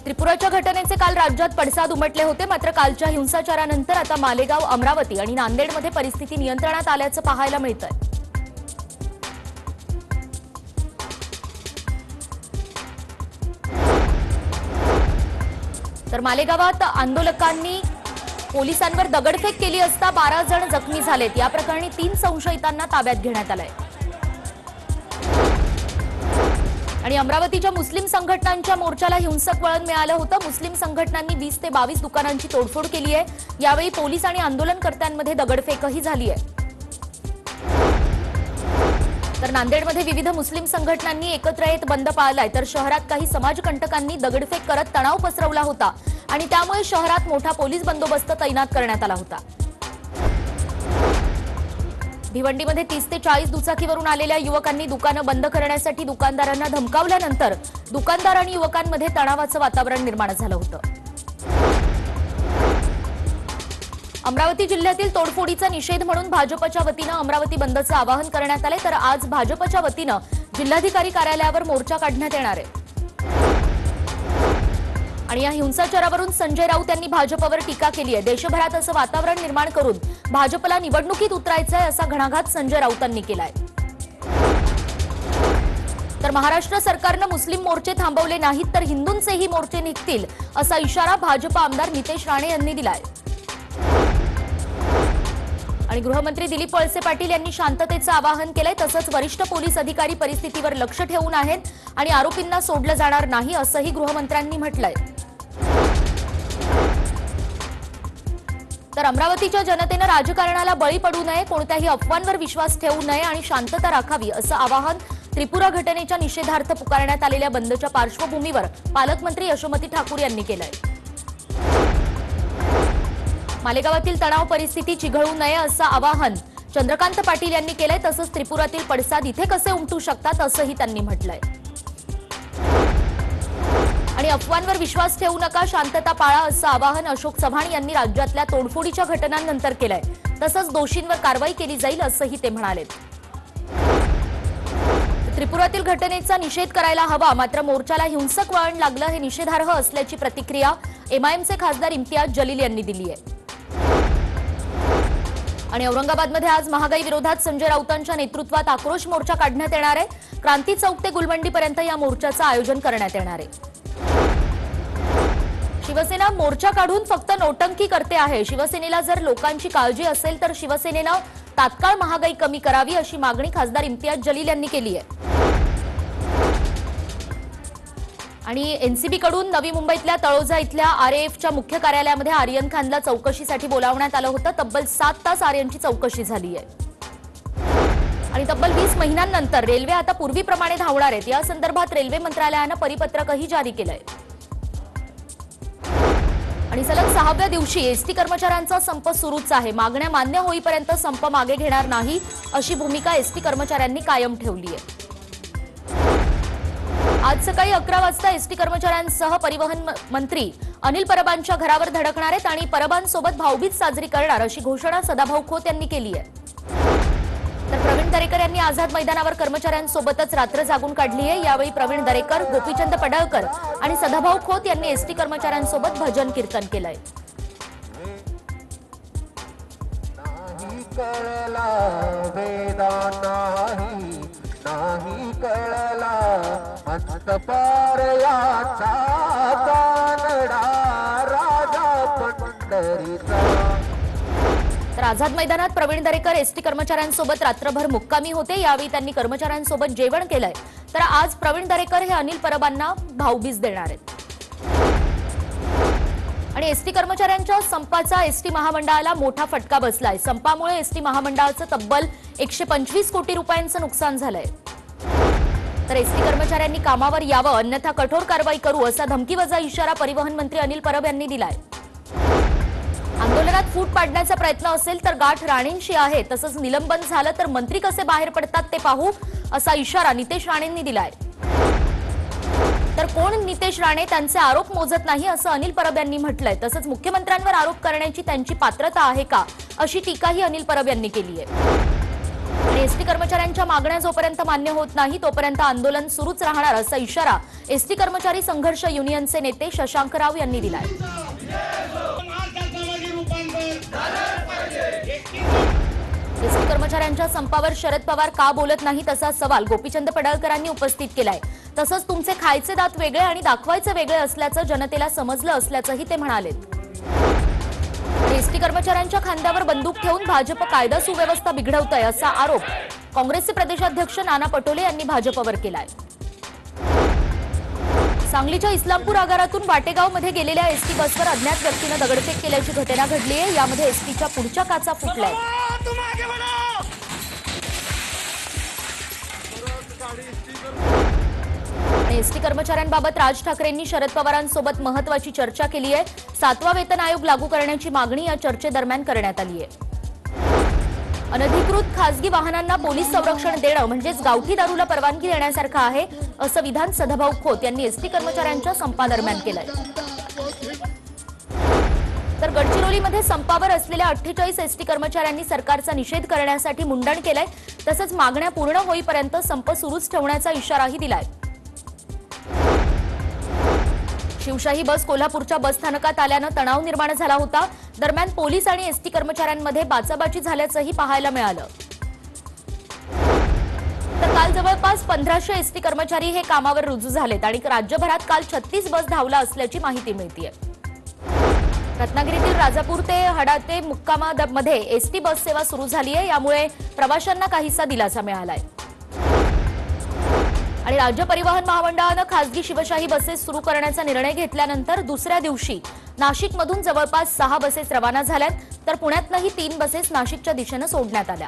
त्रिपुराच्या घटनेचे काल राज्यात पडसाद उमटले होते। मात्र कालच्या हिंसाचारानंतर आता मालेगाव, अमरावती आणि नांदेडमध्ये परिस्थिती नियंत्रणात आल्याचं पाहायला मिळतंय। तर मालेगावात आंदोलकांनी पोलिसांवर दगडफेक केली असता 12 जण जखमी झालेत। या प्रकरणी 3 संशयितांना ताब्यात घेण्यात आलंय। आणि अमरावतीच्या मुस्लिम संघटनांच्या मोर्चाला हिंसक वळण मिळालं होतं। मुस्लिम संघटनांनी 20 ते 22 दुकानांची तोडफोड केली आहे। यावेळी पोलीस आणि आंदोलनकर्त्यांमध्ये दगडफेकही झाली आहे। तर नांदेडमध्ये विविध मुस्लिम संघटनांनी एकत्र येत बंद पाळलाय, तर शहरात काही समाजकंटकांनी दगडफेक करत तणाव पसरवला होता आणि त्यामुळे शहरात मोठा पोलीस बंदोबस्त तैनात करण्यात आला होता। भिवंडीमध्ये 30 ते 40 दुचाकीवरून आलेल्या युवकांनी दुकानं बंद करण्यासाठी दुकानदारांना धमकावल्यानंतर दुकानदार आणि युवकांमध्ये तणावाचं वातावरण निर्माण झालं होतं। अमरावती जिल्ह्यातील तोडफोडीचा निषेध म्हणून भाजपच्या वतीनं अमरावती बंदचं आवाहन करण्यात आले, तर आज भाजपच्या वतीनं जिल्हाधिकारी कार्यालयावर मोर्चा काढण्यात येणार आहे। आणि या हिंसाचारावरून संजय राऊत यांनी भाजपवर टीका केली आहे। देशभरात असं वातावरण निर्माण करून भाजपला निवडणुकीत उतरायचंय असा घणाघात संजय राऊतांनी केलाय। तर महाराष्ट्र सरकारनं मुस्लिम मोर्चे थांबवले नाहीत तर हिंदूंचेही मोर्चे निघतील असा इशारा भाजप आमदार नितेश राणे यांनी दिलाय। आणि गृहमंत्री दिलीप वळसे पाटील यांनी शांततेचं आवाहन केलंय, तसंच वरिष्ठ पोलीस अधिकारी परिस्थितीवर लक्ष ठेवून आहेत आणि आरोपींना सोडलं जाणार नाही असंही गृहमंत्र्यांनी म्हटलंय। तर अमरावतीच्या जनतेनं राजकारणाला बळी पडू नये, कोणत्याही अफवांवर विश्वास ठेवू नये आणि शांतता राखावी असं आवाहन त्रिपुरा घटनेच्या निषेधार्थ पुकारण्यात आलेल्या बंदच्या पार्श्वभूमीवर पालकमंत्री यशोमती ठाकूर यांनी केलंय। मालेगावातील तणाव परिस्थिती चिघळू नये असं आवाहन चंद्रकांत पाटील यांनी केलंय, तसंच त्रिपुरातील पडसाद इथे कसे उमटू शकतात असंही त्यांनी म्हटलंय। आणि अफवांवर विश्वास ठेवू नका, शांतता पाळा असं आवाहन अशोक चव्हाण यांनी राज्यातल्या तोडफोडीच्या घटनांनंतर केलंय, तसंच दोषींवर कारवाई केली जाईल असंही ते म्हणाले। त्रिपुरातील घटनेचा निषेध करायला हवा, मात्र मोर्चाला हिंसक वळण लागलं हे निषेधार्ह असल्याची प्रतिक्रिया एमआयएमचे खासदार इम्तियाज जलील यांनी दिली आहे। आणि औरंगाबादमध्ये आज महागाई विरोधात संजय राऊतांच्या नेतृत्वात आक्रोश मोर्चा काढण्यात येणार आहे। क्रांती चौक ते गुलमंडीपर्यंत या मोर्चाचं आयोजन करण्यात येणार आहे। शिवसेना मोर्चा काढून फक्त नोटंकी करते आहे। शिवसेनेला जर लोकांची काळजी असेल तर शिवसेनेनं तात्काळ महागाई कमी करावी अशी मागणी खासदार इम्तियाज जलील यांनी केली आहे। आणि एनसीबी कडून नवी मुंबईतल्या तळोजा इथल्या आरएएफच्या मुख्य कार्यालयामध्ये आर्यन खानला चौकशीसाठी बोलावण्यात आलं होतं। तब्बल 7 तास आर्यनची चौकशी झाली आहे। आणि तब्बल 20 महिन्यांनंतर रेल्वे आता पूर्वीप्रमाणे धावणार आहेत, या संदर्भात रेल्वे मंत्रालयानं परिपत्रकही जारी केलंय। आणि सलग 6व्या दिवशी एसटी कर्मचाऱ्यांचा संप सुरूच आहे। मागण्या मान्य होईपर्यंत संप मागे घेणार नाही अशी भूमिका एसटी कर्मचाऱ्यांनी कायम ठेवली आहे। आज सकाळी 11 वाजता एसटी कर्मचाऱ्यांसह परिवहन मंत्री अनिल परबांच्या घरावर धडकणार आहेत आणि परबांसोबत भाऊबीज साजरी करणार अशी घोषणा सदाभाऊ खोत यांनी केली आहे। तर प्रवीण दरेकर यांनी आझाद मैदानावर कर्मचाऱ्यांसोबतच रात्र जागून काढली आहे। यावेळी प्रवीण दरेकर, गोपीचंद पडळकर आणि सदाभाऊ खोत यांनी एसटी कर्मचाऱ्यांसोबत भजन कीर्तन केलंय। नाही कळला अंतपार याचा कानडा राजा पंढरीचा। तर आझाद मैदानात प्रवीण दरेकर एसटी कर्मचाऱ्यांसोबत रात्रभर मुक्कामी होते। यावेळी त्यांनी कर्मचाऱ्यांसोबत जेवण केलंय। तर आज प्रवीण दरेकर हे अनिल परबांना भाऊबीज देणार आहेत। आणि एसटी कर्मचाऱ्यांच्या संपाचा एसटी महामंडळाला मोठा फटका बसलाय। संपामुळे एसटी महामंडळाचं तब्बल 125 कोटी रुपयांचं नुकसान झालंय। तर एसटी कर्मचाऱ्यांनी कामावर यावं, अन्यथा कठोर कारवाई करू असा धमकीवजा इशारा परिवहन मंत्री अनिल परब यांनी दिलाय। आंदोलनात फूट पाडण्याचा प्रयत्न असेल तर गाठ राणेंशी आहे, तसंच निलंबन झालं तर मंत्री कसे बाहेर पडतात ते पाहू असा इशारा नितेश राणेंनी दिलाय। तर कोण नितेश राणे, त्यांचे आरोप मोजत नाही असं अनिल परब यांनी म्हटलंय। तसंच मुख्यमंत्र्यांवर आरोप करण्याची त्यांची पात्रता आहे का अशी टीकाही अनिल परब यांनी केली आहे। आणि एसटी कर्मचाऱ्यांच्या मागण्या जोपर्यंत मान्य होत नाही तोपर्यंत आंदोलन सुरूच राहणार असा इशारा एसटी कर्मचारी संघर्ष युनियनचे नेते शशांक राव यांनी दिलाय. एसटी कर्मचाऱ्यांच्या संपावर शरद पवार का बोलत नाहीत असा सवाल गोपीचंद पडळकरांनी उपस्थित केलाय. तसंच तुमचे खायचे दात वेगळे आणि दाखवायचे वेगळे असल्याचं जनतेला समजलं असल्याचंही ते म्हणाले. एसटी कर्मचाऱ्यांच्या खांद्यावर बंदूक ठेवून भाजप कायदा सुव्यवस्था बिघडवतंय असा आरोप काँग्रेसचे प्रदेशाध्यक्ष नाना पटोले यांनी भाजपवर केलाय. सांगलीच्या इस्लामपूर आगारातून वाटेगावमध्ये गेलेल्या एसटी बसवर अज्ञात व्यक्तीनं दगडफेक केल्याची घटना घडली आहे. यामध्ये एसटीच्या पुढच्या काचा फुटल्या. एसटी कर्मचाऱ्यांबाबत राज ठाकरेंनी शरद पवारांसोबत महत्त्वाची चर्चा केली आहे. 7वा वेतन आयोग लागू करण्याची मागणी या चर्चेदरम्यान करण्यात आली आहे. अनधिकृत खासगी वाहनांना पोलीस संरक्षण देणं म्हणजेच गावठी दारूला परवानगी देण्यासारखं आहे असं विधान सदाभाऊ खोत यांनी एसटी कर्मचाऱ्यांच्या संपादरम्यान केलंय. तर गडचिरोलीमध्ये संपावर असलेल्या 48 एसटी कर्मचाऱ्यांनी सरकारचा निषेध करण्यासाठी मुंडण केलंय. तसंच मागण्या पूर्ण होईपर्यंत संप सुरूच ठेवण्याचा इशाराही दिलाय. शिवशाही बस कोल्हापूरच्या बसस्थानकात आल्यानं तणाव निर्माण झाला होता. दरम्यान पोलीस आणि एसटी कर्मचाऱ्यांमध्ये बाचाबाची झाल्याचंही पाहायला मिळालं. तर काल जवळपास 1500 एसटी कर्मचारी हे कामावर रुजू झालेत आणि राज्यभरात काल 36 बस धावला असल्याची माहिती मिळतेय. रत्नागिरीतील राजापूर ते हडाते मुक्कामामध्ये एसटी बस सेवा सुरू झाली आहे. यामुळे प्रवाशांना काहीसा दिलासा मिळालाय. आणि राज्य परिवहन महामंडळानं खासगी शिवशाही बसेस सुरू करण्याचा निर्णय घेतल्यानंतर दुसऱ्या दिवशी नाशिकमधून जवळपास 6 बसेस रवाना झाल्यात. तर पुण्यातनंही 3 बसेस नाशिकच्या दिशेनं सोडण्यात आल्या.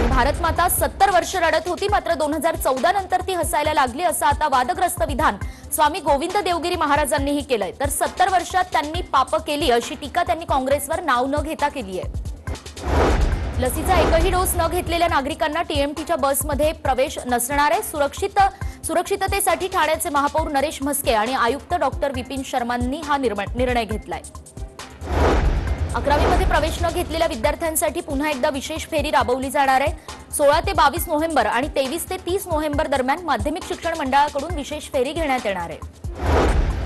भारत माता 70 वर्ष रडत होती मात्र 2014 नंतर ती हसायला लागली असं आता वादग्रस्त विधान स्वामी गोविंद देवगिरी महाराजांनीही केलंय. तर 70 वर्षात त्यांनी पापं केली अशी टीका त्यांनी काँग्रेसवर नाव न घेता केली आहे. लसीचा एकही डोस न घेतलेल्या नागरिकांना टीएमटीच्या बसमध्ये प्रवेश नसणार आहे. सुरक्षिततेसाठी ठाण्याचे महापौर नरेश म्हस्के आणि आयुक्त डॉक्टर विपिन शर्मांनी हा निर्णय घेतलाय. 11वीमध्ये प्रवेश न घेतलेल्या विद्यार्थ्यांसाठी पुन्हा एकदा विशेष फेरी राबवली जाणार आहे. 16 ते 22 नोव्हेंबर आणि 23 ते 30 नोव्हेंबर दरम्यान माध्यमिक शिक्षण मंडळाकडून विशेष फेरी घेण्यात येणार आहे.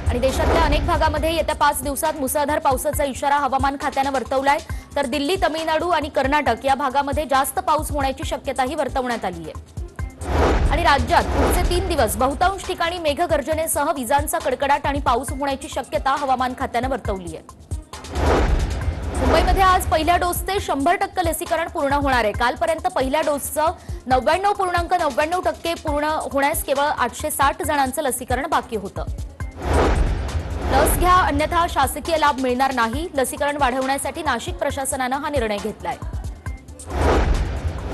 आणि देशातल्या अनेक भागामध्ये येत्या 5 दिवसात मुसळधार पावसाचा इशारा हवामान खात्यानं वर्तवलाय. तर दिल्ली, तमिळनाडू आणि कर्नाटक या भागामध्ये जास्त पाऊस होण्याची शक्यताही वर्तवण्यात आली आहे. आणि राज्यात पुढचे 3 दिवस बहुतांश ठिकाणी मेघगर्जनेसह विजांचा कडकडाट आणि पाऊस होण्याची शक्यता हवामान खात्यानं वर्तवली आहे. मुंबईमध्ये आज पहिल्या डोसचे 100% लसीकरण पूर्ण होणार आहे. कालपर्यंत पहिल्या डोसचं 99.99% पूर्ण होण्यास केवळ 860 जणांचं लसीकरण बाकी होतं. लस घ्या अन्यथा शासकीय लाभ मिळणार नाही. लसीकरण वाढवण्यासाठी नाशिक प्रशासनानं हा निर्णय घेतलाय.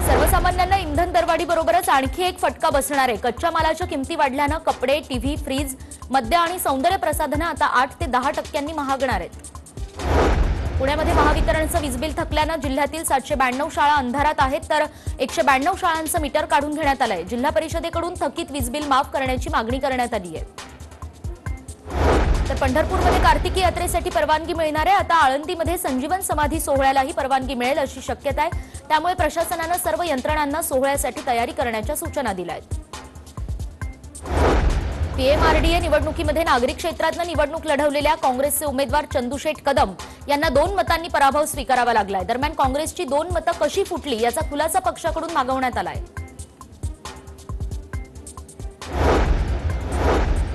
सर्वसामान्यांना इंधन दरवाढीबरोबरच आणखी एक फटका बसणार आहे. कच्च्या मालाच्या किमती वाढल्यानं कपडे, टीव्ही, फ्रीज, मद्य आणि सौंदर्य प्रसाधनं आता 8 ते 10% महागणार आहेत. पुण्यामध्ये महावितरणचं वीज बिल थकल्यानं जिल्ह्यातील 792 शाळा अंधारात आहेत. तर 192 शाळांचं मीटर काढून घेण्यात आलंय. जिल्हा परिषदेकडून थकीत वीज बिल माफ करण्याची मागणी करण्यात आली आहे. तर पंढरपूरमध्ये कार्तिकी यात्रेसाठी परवानगी मिळणार आहे. आता आळंदीमध्ये संजीवन समाधी सोहळ्यालाही परवानगी मिळेल अशी शक्यता आहे. त्यामुळे प्रशासनानं सर्व यंत्रणांना सोहळ्यासाठी तयारी करण्याच्या सूचना दिल्या आहेत. पीएमआरडीए निवडणुकीमध्ये नागरिक क्षेत्रातनं निवडणूक लढवलेल्या काँग्रेसचे उमेदवार चंदूशेठ कदम यांना 2 मतांनी पराभव स्वीकारावा लागलाय. दरम्यान काँग्रेसची 2 मतं कशी फुटली याचा खुलासा पक्षाकडून मागवण्यात आलाय.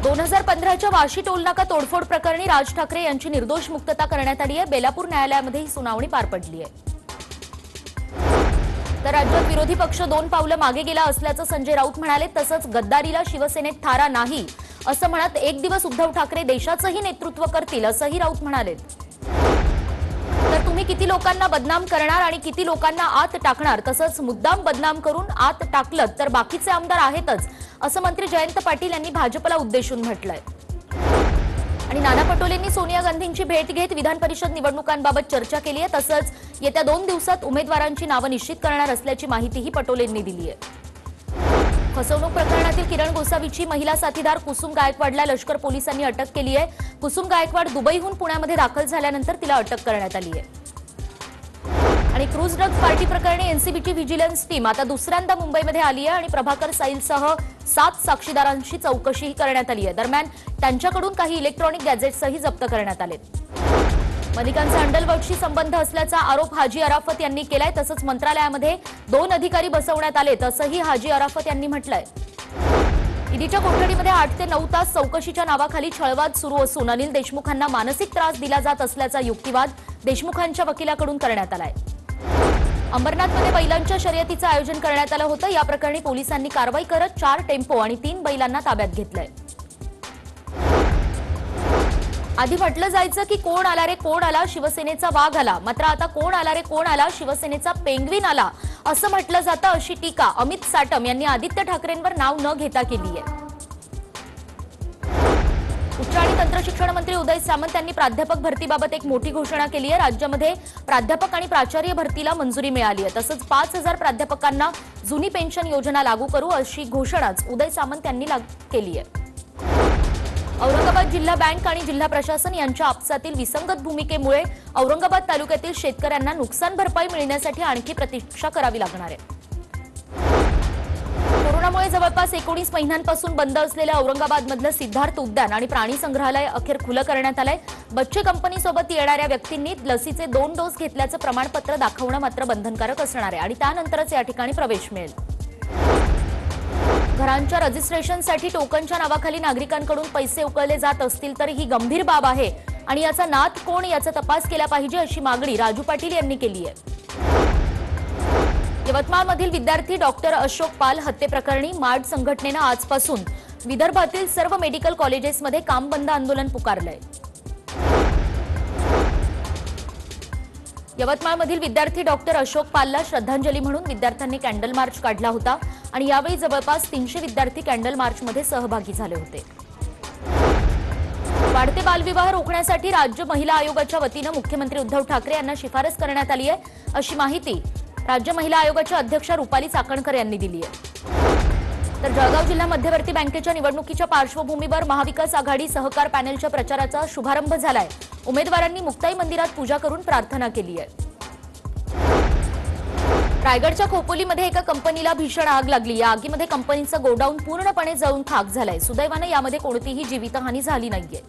2015च्या वाशी टोलनाका तोडफोड प्रकरणी राज ठाकरे यांची निर्दोष मुक्तता करण्यात आली आहे. बेलापूर न्यायालयामध्ये ही सुनावणी पार पडली आहे. तर राज्यात विरोधी पक्ष 2 पावलं मागे गेला असल्याचं संजय राऊत म्हणाले. तसंच गद्दारीला शिवसेनेत थारा नाही असं म्हणत एक दिवस उद्धव ठाकरे देशाचंही नेतृत्व करतील असंही राऊत म्हणाले. तर तुम्ही किती लोकांना बदनाम करणार आणि किती लोकांना आत टाकणार, तसंच मुद्दाम बदनाम करून आत टाकलं तर बाकीचे आमदार आहेतच असं मंत्री जयंत पाटील यांनी भाजपला उद्देशून म्हटलंय. आणि नाना पटोलेंनी सोनिया गांधींची भेट घेत विधान परिषद निवडणुकांबाबत चर्चा केली आहे. तसंच येत्या 2 दिवसात उमेदवारांची नावं निश्चित करणार असल्याची माहितीही पटोलेंनी दिली आहे. फसवणूक प्रकरणातील किरण गोसावीची महिला साथीदार कुसुम गायकवाडला लष्कर पोलिसांनी अटक केली आहे. कुसुम गायकवाड दुबईहून पुण्यामध्ये दाखल झाल्यानंतर तिला अटक करण्यात आली आहे. आणि क्रूज ड्रग्ज पार्टी प्रकरणी एनसीबीची व्हिजिलन्स टीम आता दुसऱ्यांदा मुंबईमध्ये आली आहे आणि प्रभाकर साईलसह 7 साक्षीदारांची चौकशीही करण्यात आली आहे। दरम्यान त्यांच्याकडून काही इलेक्ट्रॉनिक गॅजेट्सही जप्त करण्यात आले। मलिकांचा अंडरवर्ल्डशी संबंध असल्याचा आरोप हाजी अराफत यांनी केलाय। तसंच मंत्रालयामध्ये 2 अधिकारी बसवण्यात आलेत असंही हाजी अराफत यांनी म्हटलंय। ईडीच्या कोठडीमध्ये 8 ते 9 तास चौकशीच्या नावाखाली छळवाद सुरू असून अनिल देशमुखांना मानसिक त्रास दिला जात असल्याचा युक्तिवाद देशमुखांच्या वकिलाकडून करण्यात आलाय। अंबरनाथमध्ये बैलांच्या शर्यतीचं आयोजन करण्यात आलं होतं। या प्रकरणी पोलिसांनी कारवाई करत 4 टेम्पो आणि 3 बैलांना ताब्यात घेतलंय। आधी म्हटलं जायचं की कोण आला रे कोण आला, शिवसेनेचा वाघ आला। मात्र आता कोण आला रे कोण आला, शिवसेनेचा पेंग्विन आला असं म्हटलं जातं, अशी टीका अमित साटम यांनी आदित्य ठाकरेंवर नाव न घेता केली आहे। उच्च आणि तंत्र शिक्षण मंत्री उदय सामंत यांनी प्राध्यापक भरतीबाबत एक मोठी घोषणा केली आहे। राज्यामध्ये प्राध्यापक आणि प्राचार्य भरतीला मंजुरी मिळाली आहे। तसंच 5000 प्राध्यापकांना जुनी पेन्शन योजना लागू करू अशी घोषणाच उदय सामंत यांनी केली आहे। औरंगाबाद जिल्हा बँक आणि जिल्हा प्रशासन यांच्या आपसातील विसंगत भूमिकेमुळे औरंगाबाद तालुक्यातील शेतकऱ्यांना नुकसान भरपाई मिळण्यासाठी आणखी प्रतीक्षा करावी लागणार आहे। कोरोनामुळे जवळपास 19 महिन्यांपासून बंद असलेल्या औरंगाबादमधलं सिद्धार्थ उद्यान आणि प्राणी संग्रहालय अखेर खुलं करण्यात आलंय। बच्चे कंपनीसोबत येणाऱ्या व्यक्तींनी लसीचे 2 डोस घेतल्याचं प्रमाणपत्र दाखवणं मात्र बंधनकारक असणार आहे आणि त्यानंतरच या ठिकाणी प्रवेश मिळेल। घरांच्या रजिस्ट्रेशनसाठी टोकनच्या नावाखाली नागरिकांकडून पैसे उकळले जात असतील तर ही गंभीर बाब आहे आणि याचा नात कोण याचा तपास केला पाहिजे अशी मागणी राजू पाटील यांनी केली आहे। यवतमाळमधील विद्यार्थी डॉक्टर अशोक पाल हत्येप्रकरणी मार्ड संघटनेनं आजपासून विदर्भातील सर्व मेडिकल कॉलेजेसमध्ये काम बंद आंदोलन पुकारलंय। यवतमाळमधील विद्यार्थी डॉक्टर अशोक पालला श्रद्धांजली म्हणून विद्यार्थ्यांनी कॅन्डल मार्च काढला होता आणि यावेळी जवळपास 300 विद्यार्थी कॅन्डल मार्चमध्ये सहभागी झाले होते। वाढते बालविवाह रोखण्यासाठी राज्य महिला आयोगाच्या वतीनं मुख्यमंत्री उद्धव ठाकरे यांना शिफारस करण्यात आली आहे अशी माहिती राज्य महिला आयोगाच्या अध्यक्षा रुपाली चाकणकर यांनी दिली आहे। तर जळगाव जिल्हा मध्यवर्ती बँकेच्या निवडणुकीच्या पार्श्वभूमीवर महाविकास आघाडी सहकार पॅनेलच्या प्रचाराचा शुभारंभ झालाय। उमेदवारांनी मुक्ताई मंदिरात पूजा करून प्रार्थना केली आहे। रायगडच्या खोपोलीमध्ये एका कंपनीला भीषण आग लागली। या आगीमध्ये कंपनीचं गोडाऊन पूर्णपणे जळून खाक झालंय। सुदैवाने यामध्ये कोणतीही जीवितहानी झाली नाहीये।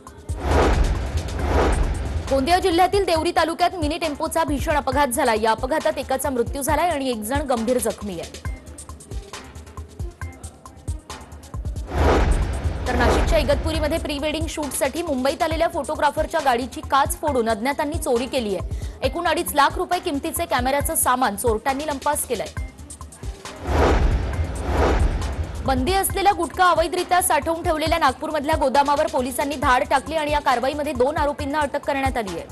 गोंदिया जिल्ह्यातील देवरी तालुक्यात मिनी टेम्पोचा भीषण अपघात झाला। या अपघातात एकाचा मृत्यू झालाय आणि 1 जण गंभीर जखमी आहे। तर नाशिकच्या इगतपुरीमध्ये प्री वेडिंग शूटसाठी मुंबईत आलेल्या फोटोग्राफरच्या गाडीची काच फोडून अज्ञातांनी चोरी केली आहे। एकूण 2.5 लाख रुपये किमतीचे कॅमेऱ्याचं सामान चोरट्यांनी लंपास केलंय। बंदी असलेला गुटखा अवैधरित्या साठवून ठेवलेल्या नागपूरमधल्या गोदामावर पोलिसांनी धाड टाकली आणि या कारवाईमध्ये 2 आरोपींना अटक करण्यात आली आहे।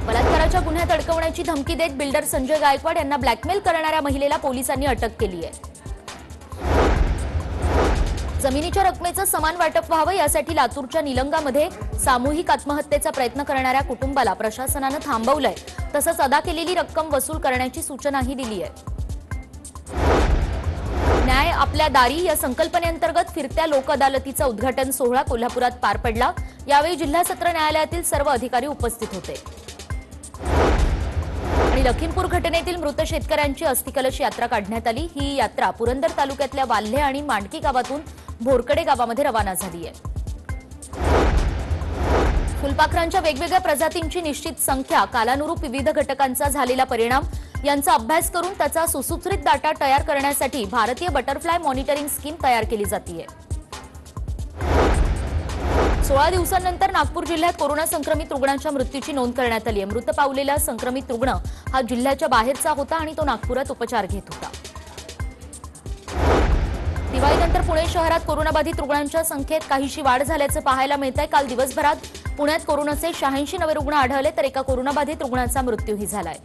बलात्काराच्या गुन्ह्यात अडकवण्याची धमकी देत बिल्डर संजय गायकवाड यांना ब्लॅकमेल करणाऱ्या महिलेला पोलिसांनी अटक केली आहे। जमिनीच्या रकमेचं समान वाटप व्हावं यासाठी लातूरच्या निलंगामध्ये सामूहिक आत्महत्येचा प्रयत्न करणाऱ्या कुटुंबाला प्रशासनानं थांबवलंय। तसंच अदा केलेली रक्कम वसूल करण्याची सूचनाही दिली आहे। न्याय आपल्या दारी या संकल्पनेअंतर्गत फिरत्या लोक अदालतीचा उद्घाटन सोहळा कोल्हापुरात पार पडला। यावेळी जिल्हा सत्र न्यायालयातील सर्व अधिकारी उपस्थित होते आणि लखीमपूर घटनेतील मृत शेतकऱ्यांची अस्थिकलश यात्रा काढण्यात आली। ही यात्रा पुरंदर तालुक्यातल्या वाल्हे आणि मांडकी गावातून भोरकडे गावामध्ये रवाना झाली आहे। फुलपाखरांच्या वेगवेगळ्या प्रजातींची निश्चित संख्या, कालानुरूप विविध घटकांचा झालेला परिणाम यांचा अभ्यास करून त्याचा सुसूत्रित डाटा तयार करण्यासाठी भारतीय बटरफ्लाय मॉनिटरिंग स्कीम तयार केली जाते। 16 दिवसांनंतर नागपूर जिल्ह्यात कोरोना संक्रमित रुग्णांच्या मृत्यूची नोंद करण्यात आली आहे। मृत पावलेला संक्रमित रुग्ण हा जिल्ह्याच्या बाहेरचा होता आणि तो नागपुरात उपचार घेत होता। दिवाळीनंतर पुणे शहरात कोरोनाबाधित रुग्णांच्या संख्येत काहीशी वाढ झाल्याचं पाहायला मिळतंय। काल दिवसभरात पुण्यात कोरोनाचे 86 नवे रुग्ण आढळले तर एका कोरोनाबाधित रुग्णाचा मृत्यूही झालाय।